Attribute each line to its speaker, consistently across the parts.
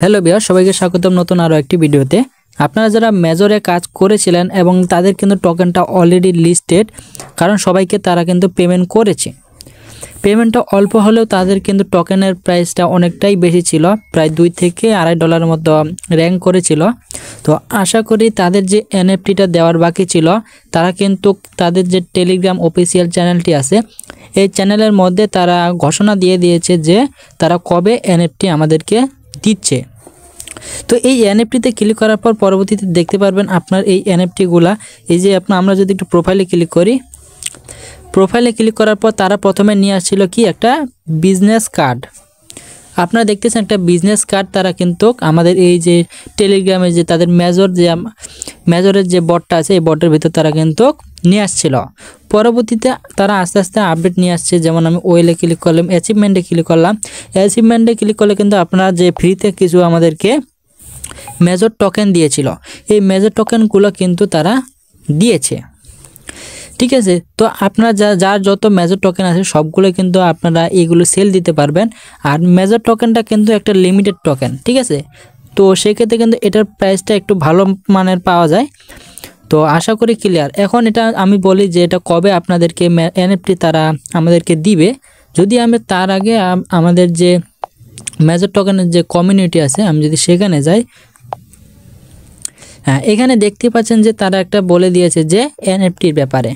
Speaker 1: Hello viewer, সবাইকে স্বাগতম নতুন আরো একটি ভিডিওতে। আপনারা যারা মেজরে কাজ করেছিলেন এবং তাদের কিন্তু টোকেনটা অলরেডি লিস্টেড, কারণ সবাইকে তারা কিন্তু পেমেন্ট করেছে। পেমেন্টটা অল্প হলেও তাদের কিন্তু টোকেনের প্রাইসটা অনেকটাই বেশি ছিল, প্রায় $2 থেকে $2.5 মতো র্যাঙ্ক করেছিল। তো আশা করি তাদের যে এনএফটিটা দেওয়ার বাকি ছিল, তারা কিন্তু তাদের যে টেলিগ্রাম অফিসিয়াল চ্যানেলটি আছে, এই চ্যানেলের মধ্যে তারা ঘোষণা দিয়ে দিয়েছে যে তারা কবে এনএফটি আমাদেরকে দিচ্ছে। তো এই এনএফটিতে ক্লিক করার পর পরবর্তীতে দেখতে পারবেন আপনার এই এনএফটিগুলা, এই যে আমরা যদি একটু প্রোফাইলে ক্লিক করি, প্রোফাইলে ক্লিক করার পর তারা প্রথমে নিয়ে আসছিল কি একটা বিজনেস কার্ড। আপনারা দেখতেছেন একটা বিজনেস কার্ড তারা কিন্তু আমাদের এই যে টেলিগ্রামে যে তাদের মেজরের যে বটটা আছে, এই বটের ভিতর তারা কিন্তু নিয়ে আসছিল। পরবর্তীতে তারা আস্তে আস্তে আপডেট নিয়ে আসছে। যেমন আমি ওয়েলে ক্লিক করলাম, অ্যাচিভমেন্টে ক্লিক করলাম। অ্যাচিভমেন্টে ক্লিক করলে কিন্তু আপনারা যে ফ্রিতে কিছু আমাদেরকে মেজর টোকেন দিয়েছিল, এই মেজর টোকেনগুলো কিন্তু তারা দিয়েছে। ঠিক আছে, তো আপনারা যার যত মেজর টোকেন আছে সবগুলো কিন্তু আপনারা এইগুলো সেল দিতে পারবেন। আর মেজর টোকেনটা কিন্তু একটা লিমিটেড টোকেন, ঠিক আছে। তো সেক্ষেত্রে কিন্তু এটার প্রাইসটা একটু ভালো মানের পাওয়া যায়। তো আশা করি ক্লিয়ার। এখন এটা আমি বলি যে এটা কবে আপনাদেরকে এনএফটি তারা আমাদেরকে দিবে। যদি আমি তার আগে আমাদের যে মেজর টোকেনের যে কমিউনিটি আছে, আমি যদি সেখানে যাই, হ্যাঁ, এখানে দেখতে পাচ্ছেন যে তারা একটা বলে দিয়েছে যে এনএফটির ব্যাপারে।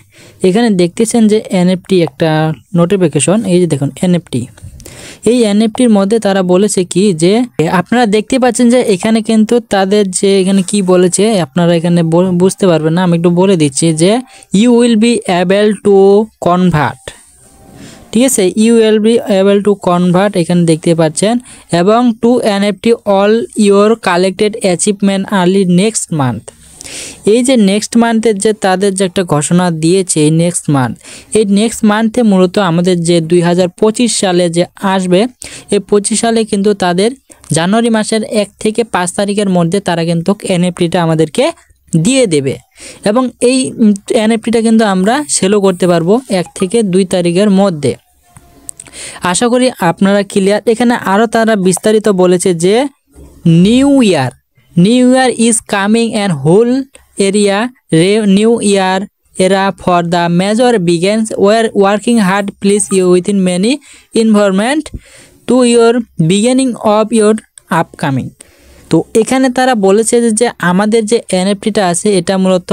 Speaker 1: এখানে দেখতেছেন যে এনএফটি একটা নোটিফিকেশন, এই যে দেখুন এনএফটি। এই এনএফটির মধ্যে তারা বলেছে কি যে আপনারা দেখতে পাচ্ছেন যে এখানে কিন্তু তাদের যে এখানে কি বলেছে আপনারা এখানে বুঝতে পারবেন না, আমি একটু বলে দিচ্ছি যে you will be able to convert, ঠিক আছে, you will be able to convert এখানে দেখতে পাচ্ছেন, এবং to NFT all your collected achievement early next month. এই যে নেক্সট মান্থের যে তাদের যে একটা ঘোষণা দিয়েছে, এই নেক্সট মান্থে মূলত আমাদের যে 2025 সালে যে আসবে, এই 25 সালে কিন্তু তাদের জানুয়ারি মাসের 1 থেকে 5 তারিখের মধ্যে তারা কিন্তু এনএফটিটা আমাদেরকে দিয়ে দেবে। এবং এই এনএফটিটা কিন্তু আমরা সেলও করতে পারবো 1 থেকে 2 তারিখের মধ্যে। আশা করি আপনারা ক্লিয়ার। এখানে আরও তারা বিস্তারিত বলেছে যে new year is coming and whole area new year era for the major begins war working hard please you within many involvement to your beginning of your upcoming. তো এখানে তারা বলেছে যে আমাদের যে এনএফটিটা আছে এটা মূলত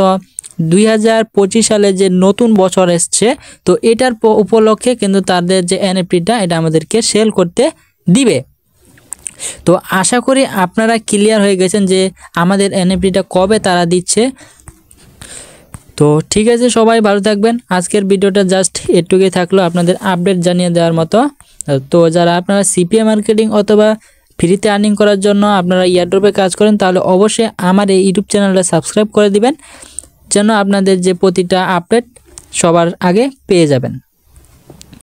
Speaker 1: 2025 সালে যে নতুন বছর এসছে, তো এটার উপলক্ষে কিন্তু তাদের যে এনএফটিটা এটা আমাদেরকে সেল করতে দিবে। তো আশা করি আপনারা ক্লিয়ার হয়ে গেছেন যে আমাদের এনএফটিটা কবে তারা দিচ্ছে। তো ঠিক আছে, সবাই ভালো থাকবেন। আজকের ভিডিওটা জাস্ট এটুকুই থাকলো আপনাদের আপডেট জানিয়ে দেওয়ার মতো। তো যারা আপনারা সিপিএ মার্কেটিং অথবা ফ্রিতে আর্নিং করার জন্য আপনারা ইয়ারড্রপে কাজ করেন, তাহলে অবশ্যই আমার এই ইউটিউব চ্যানেলটা সাবস্ক্রাইব করে দিবেন, যেন আপনাদের যে প্রতিটা আপডেট সবার আগে পেয়ে যাবেন।